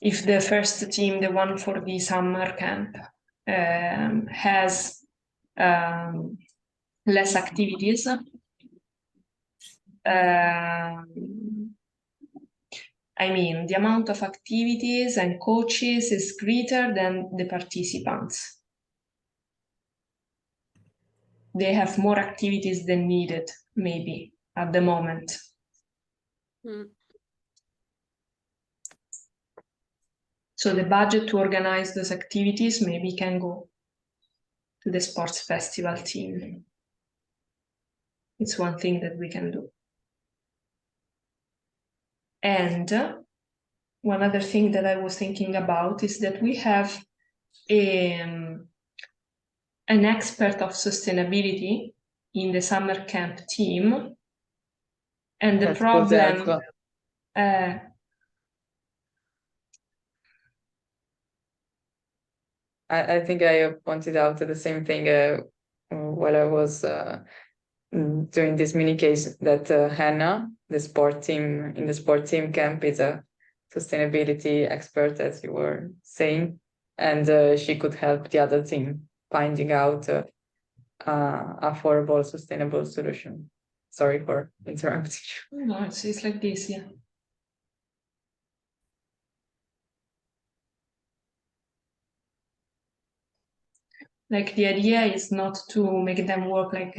if the first team, the one for the summer camp, has less activities, I mean, the amount of activities and coaches is greater than the participants. They have more activities than needed, maybe, at the moment. So the budget to organize those activities maybe can go to the sports festival team. It's one thing that we can do. And one other thing that I was thinking about is that we have an expert of sustainability in the summer camp team. And the That could problem, help. I think I pointed out the same thing while I was doing this mini case that Hannah, the sport team in the sport team camp, is a sustainability expert, as you were saying, and she could help the other team finding out affordable, sustainable solution. Sorry for interrupting you. no, it's like this, yeah. Like the idea is not to make them work like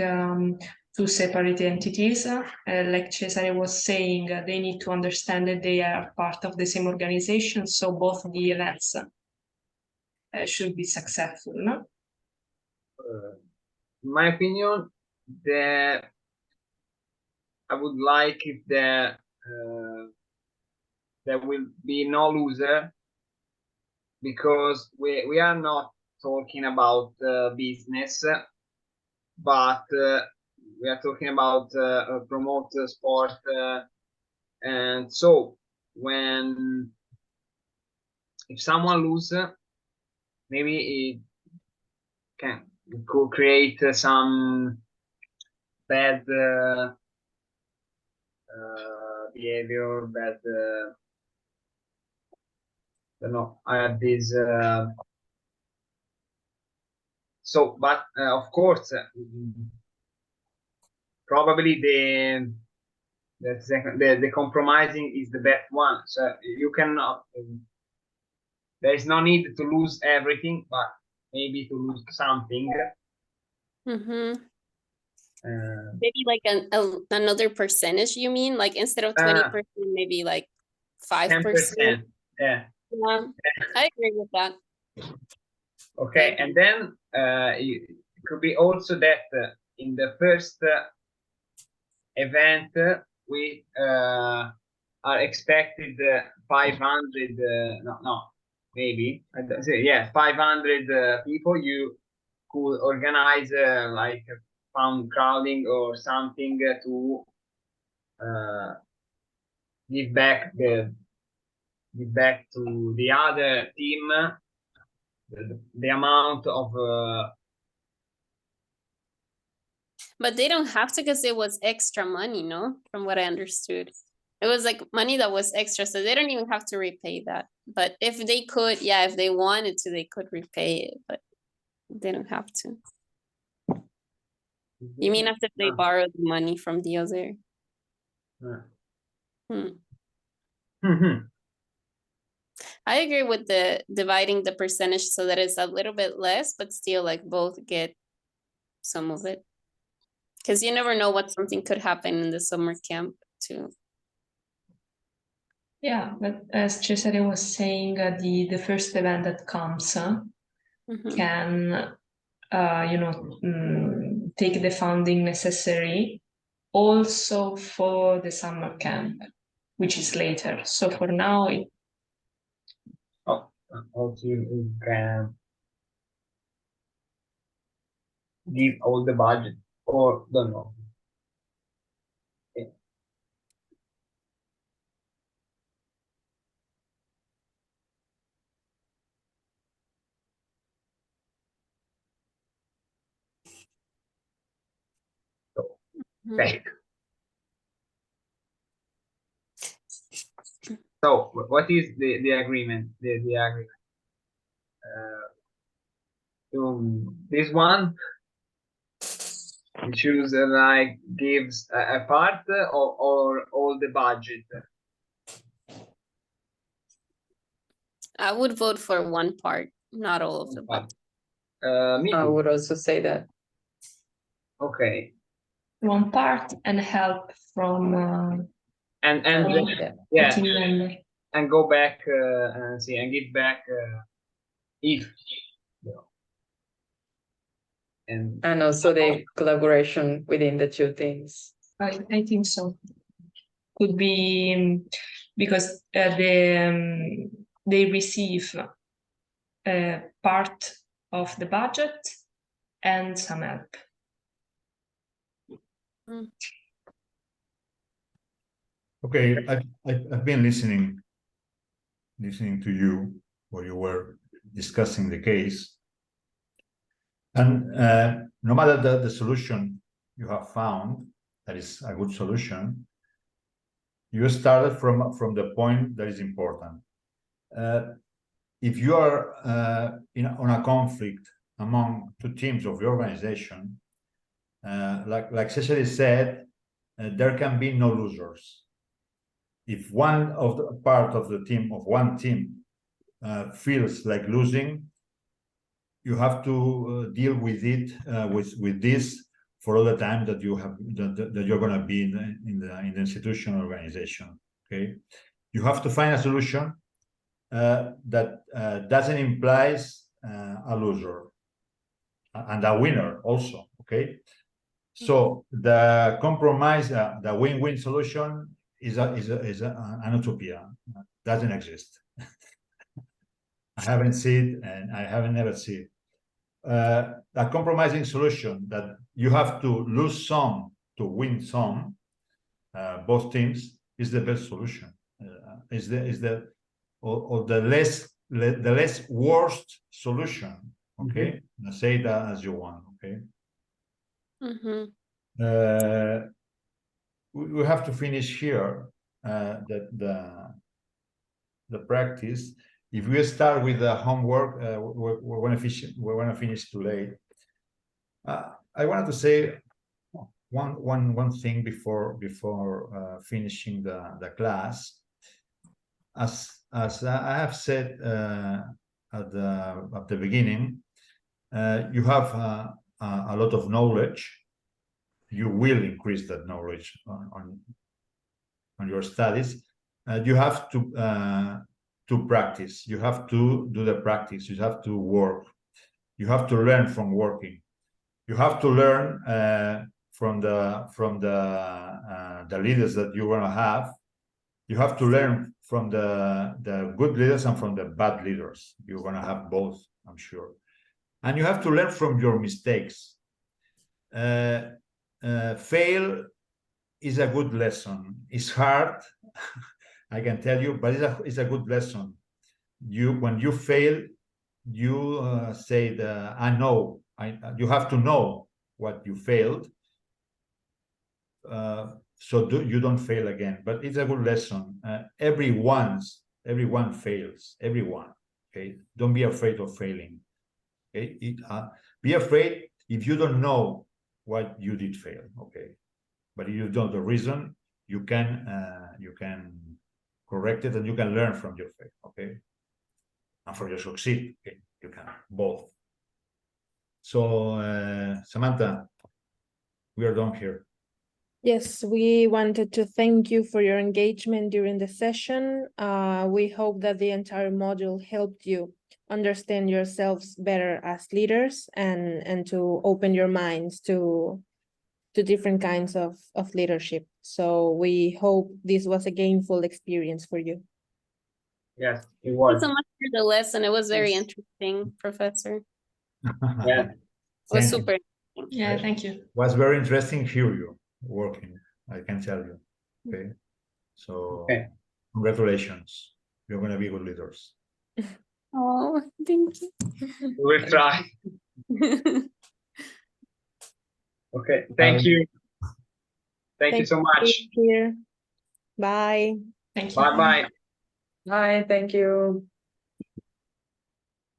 two separate entities. Like Cesare was saying, they need to understand that they are part of the same organization, so both the events should be successful, no? In my opinion, I would like if there will be no loser, because we are not talking about business, but we are talking about promote sport, and so if someone loses, maybe it could create some bad behavior, bad I don't know, I have this so, but of course probably the compromising is the best one, so you cannot there is no need to lose everything, but maybe to lose something. Maybe like another percentage, you mean? Like instead of 20%, maybe like 5%. 10%. Yeah. Yeah, I agree with that. Okay, and then it could be also that in the first event we are expected 500 maybe I don't say, yeah, 500 people. You could organize like fun crowding or something to give back to the other team the amount of But they don't have to, because it was extra money, no? From what I understood. It was like money that was extra, so they don't even have to repay that. But if they could, yeah, if they wanted to, they could repay it. But They don't have to. You mean after they borrow the money from the other? I agree with the dividing the percentage so that it's a little bit less, but still like both get some of it. Because you never know what something could happen in the summer camp too. Yeah, but as Cesare was saying, the first event that comes Mhm. can, take the funding necessary also for the summer camp, which is later. So for now, Also, you can give all the budget or don't know. Mhm. Okay. So what is the agreement? The agreement. This one you choose like gives a part or all the budget. I would vote for one part, not all of the budget. Me I too. would also say that. Okay. one part and help from And Yeah. yeah, team member. and go back and see and give back if you know. And also the collaboration within the two teams. I think so. Could be because they receive part of the budget and some help. Okay, I've been listening to you while you were discussing the case, and no matter the solution you have found, that is a good solution, you started from the point that is important. If you are on a conflict among two teams of your organization, like Cesare said, there can be no losers. If one of the part of the team of one team feels like losing, you have to deal with it with this for all the time that you have that you're going to be in the institutional organization. Okay, you have to find a solution that doesn't imply a loser and a winner also. Okay, so the compromise, the win-win solution is an utopia. Doesn't exist. I haven't seen it, and I haven't never seen it. A compromising solution that you have to lose some to win some, both teams, is the best solution. Is the less worst solution. Okay, say that as you want. Okay. We have to finish here the practice. If we start with the homework, we're going to finish too late. I wanted to say one thing before finishing the class. As I have said at the beginning, you have a lot of knowledge. You will increase that knowledge on your studies. You have to practice. You have to do the practice. You have to work. You have to learn from working. You have to learn from the leaders that you're going to have. You have to learn from the good leaders and from the bad leaders. You're going to have both, I'm sure. And you have to learn from your mistakes. Fail is a good lesson. It's hard, I can tell you, but it's a good lesson. When you fail, you say I know. You have to know what you failed, so you don't fail again. But it's a good lesson. Everyone fails. Everyone. Okay, don't be afraid of failing. Okay, be afraid if you don't know what you did fail. Okay, but if you know the reason, you can correct it and you can learn from your fail. Okay, and from your succeed. Okay, you can both. So Samantha, we are done here. Yes, we wanted to thank you for your engagement during the session. We hope that the entire module helped you understand yourselves better as leaders and to open your minds to different kinds of leadership. So we hope this was a gainful experience for you. Yes, it Thank you was. so much for the lesson. It was very Yes. interesting, Professor. Yeah. It was Thank you. super. Yeah, thank you. Was very interesting hear you working, I can tell you. Okay, so Okay. congratulations, you're going to be good leaders. Oh, thank you. We will try. Okay. Thank you. Thank you so much. Here. Bye. Thank you. Bye bye. Bye, thank you.